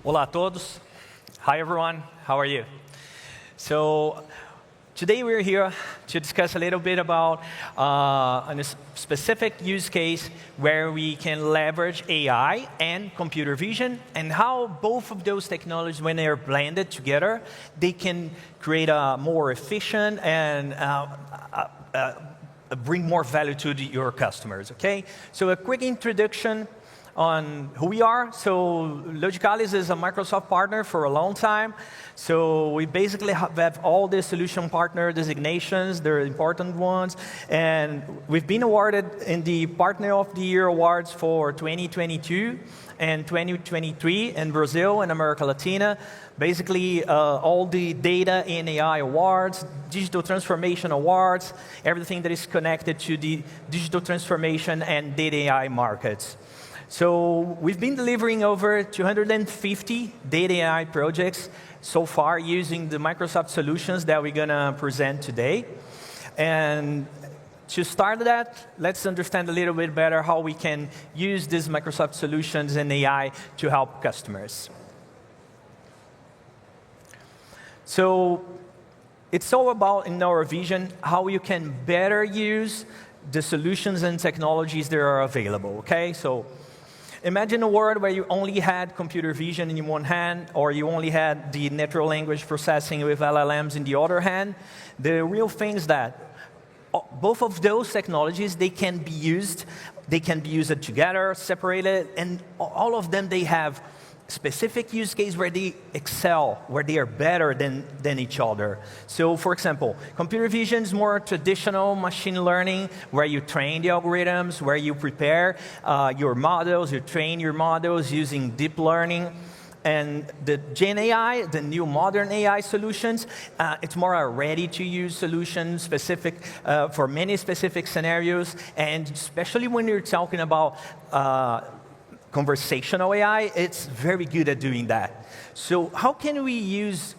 Olá a todos. Hi everyone, how are you? So today we're here to discuss a little bit about a specific use case where we can leverage AI and computer vision and how both of those technologies, when they are blended together, they can create a more efficient and bring more value to your customers, okay? So a quick introduction on who we are. So Logicalis is a Microsoft partner for a long time. So we basically have all the solution partner designations, they're important ones. And we've been awarded in the Partner of the Year awards for 2022 and 2023 in Brazil and America Latina. Basically, all the data and AI awards, digital transformation awards, everything that is connected to the digital transformation and data AI markets. So we've been delivering over 250 data AI projects so far using the Microsoft solutions that we're going to present today. And to start that, let's understand a little bit better how we can use these Microsoft solutions and AI to help customers. So it's all about, in our vision, how you can better use the solutions and technologies that are available, okay? So imagine a world where you only had computer vision in one hand, or you only had the natural language processing with LLMs in the other hand. The real thing is that both of those technologies, they can be used together, separated, and all of them, they have specific use case where they excel, where they are better than each other. So for example, computer vision is more traditional machine learning, where you train the algorithms, where you prepare your models, you train your models using deep learning. And the Gen AI, the new modern AI solutions, it's more a ready-to-use solution specific for many specific scenarios, and especially when you're talking about conversational AI, it's very good at doing that. So how can we use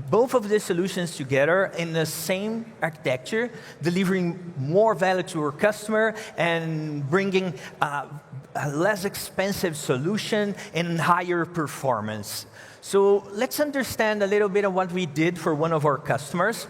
both of these solutions together in the same architecture, delivering more value to our customer and bringing a less expensive solution and higher performance? So let's understand a little bit of what we did for one of our customers.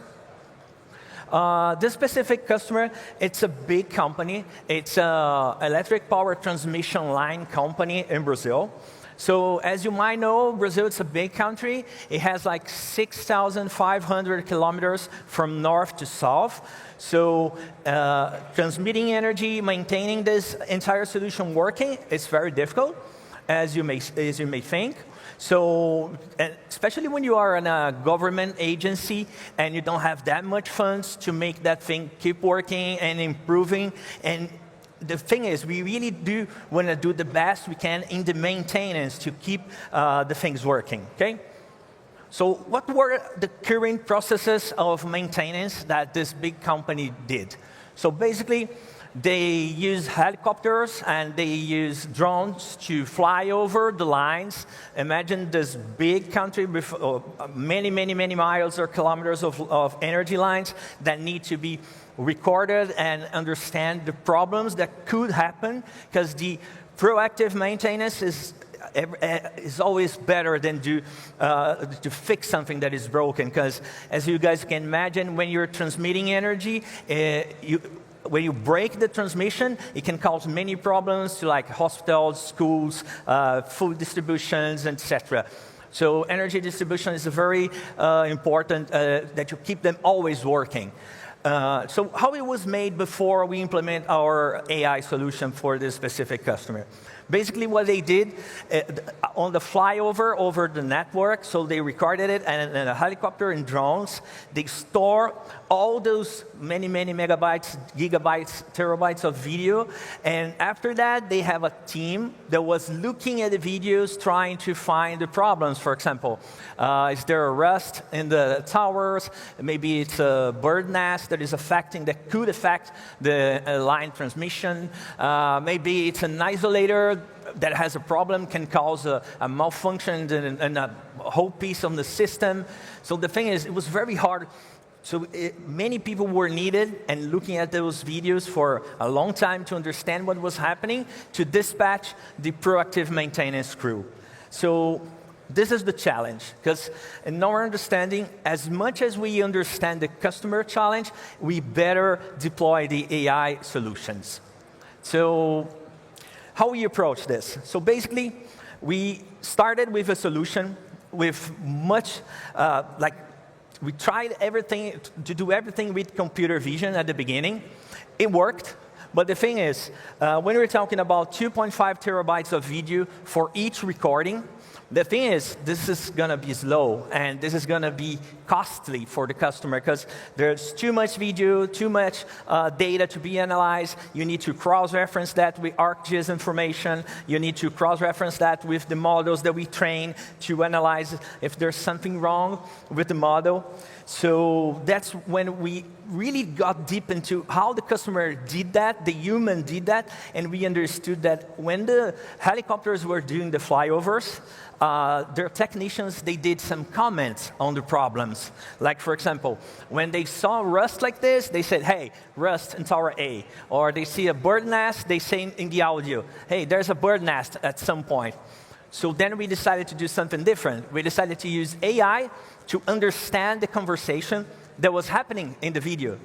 This specific customer, it's a big company. It's an electric power transmission line company in Brazil. So as you might know, Brazil, it's a big country. It has like 6,500 kilometers from north to south. So transmitting energy, maintaining this entire solution working, it's very difficult, as you may think. So, especially when you are in a government agency and you don't have that much funds to make that thing keep working and improving. And the thing is, we really do want to do the best we can in the maintenance to keep the things working, okay? So what were the current processes of maintenance that this big company did? So basically, they use helicopters and they use drones to fly over the lines. Imagine this big country with many miles or kilometers of energy lines that need to be recorded and understand the problems that could happen, because the proactive maintenance is always better than to fix something that is broken, because as you guys can imagine, when you're transmitting energy, when you break the transmission, it can cause many problems to like hospitals, schools, food distributions, etc. So energy distribution is very important that you keep them always working. So how it was made before we implement our AI solution for this specific customer? Basically what they did on the flyover over the network, so they recorded it and a helicopter and drones, they store all those many megabytes, gigabytes, terabytes of video, and after that they have a team that was looking at the videos trying to find the problems. For example, is there a rust in the towers? Maybe it's a bird nest that could affect the line transmission. Maybe it's an isolator that has a problem, can cause a malfunction in a whole piece of the system. So the thing is, it was very hard. So many people were needed and looking at those videos for a long time to understand what was happening, to dispatch the proactive maintenance crew. So this is the challenge, because in our understanding, as much as we understand the customer challenge, we better deploy the AI solutions. So how we approach this? So basically, we started with a solution with much, we tried everything to do everything with computer vision at the beginning. It worked, but the thing is, when we're talking about 2.5 terabytes of video for each recording, the thing is, this is going to be slow, and this is going to be costly for the customer, because there's too much video, too much data to be analyzed. You need to cross-reference that with ArcGIS information. You need to cross-reference that with the models that we train to analyze if there's something wrong with the model. So that's when we really got deep into how the customer did that, the human did that, and we understood that when the helicopters were doing the flyovers, their technicians, they did some comments on the problems. Like, for example, when they saw rust like this, they said, hey, rust in Tower A. Or they see a bird nest, they say in the audio, hey, there's a bird nest at some point. So then we decided to do something different. We decided to use AI to understand the conversation that was happening in the video.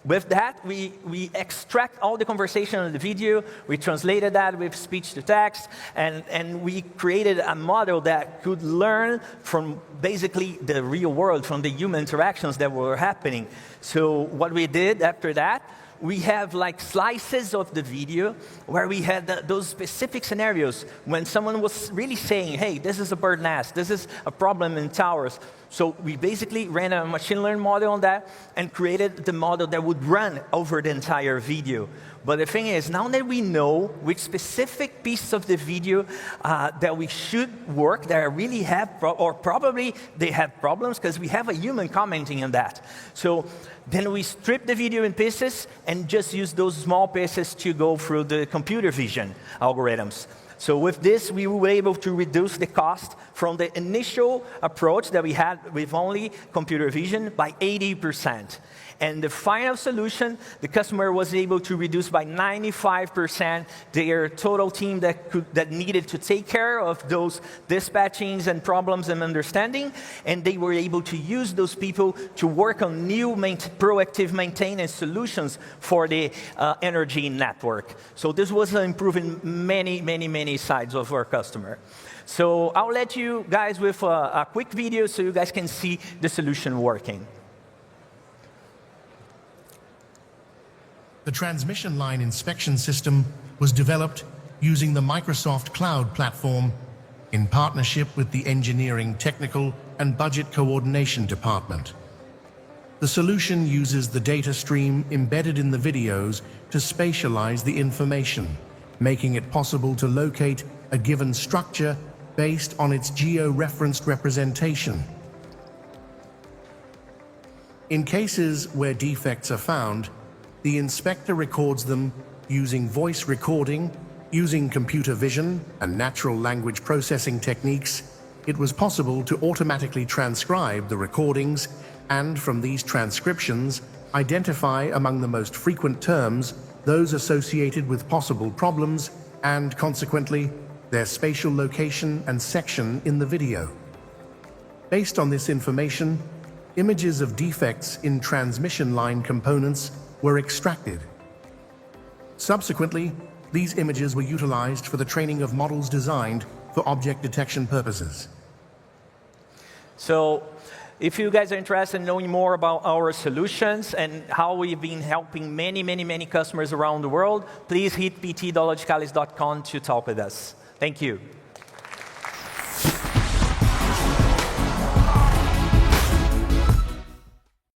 With that, we extract all the conversation in the video, we translated that with speech to text, and we created a model that could learn from basically the real world, from the human interactions that were happening. So what we did after that, we have like slices of the video where we had those specific scenarios when someone was really saying, hey, this is a bird nest, this is a problem in towers. So we basically ran a machine learning model on that and created the model that would run over the entire video. But the thing is, now that we know which specific pieces of the video that we should work, that really have, or probably they have problems, because we have a human commenting on that. So then we strip the video in pieces and just use those small pieces to go through the computer vision algorithms. So with this, we were able to reduce the cost from the initial approach that we had with only computer vision by 80%. And the final solution, the customer was able to reduce by 95% their total team that needed to take care of those dispatchings and problems and understanding. And they were able to use those people to work on new proactive maintenance solutions for the energy network. So this was improving many sides of our customer. So I'll let you guys with a quick video so you guys can see the solution working. The transmission line inspection system was developed using the Microsoft Cloud platform in partnership with the Engineering, Technical, and Budget Coordination Department. The solution uses the data stream embedded in the videos to spatialize the information, making it possible to locate a given structure based on its geo-referenced representation. In cases where defects are found, the inspector records them using voice recording, using computer vision and natural language processing techniques. It was possible to automatically transcribe the recordings and, from these transcriptions, identify among the most frequent terms those associated with possible problems and, consequently, their spatial location and section in the video. Based on this information, images of defects in transmission line components were extracted. Subsequently, these images were utilized for the training of models designed for object detection purposes. So, if you guys are interested in knowing more about our solutions and how we've been helping many customers around the world, please hit pt.logicalis.com to talk with us. Thank you.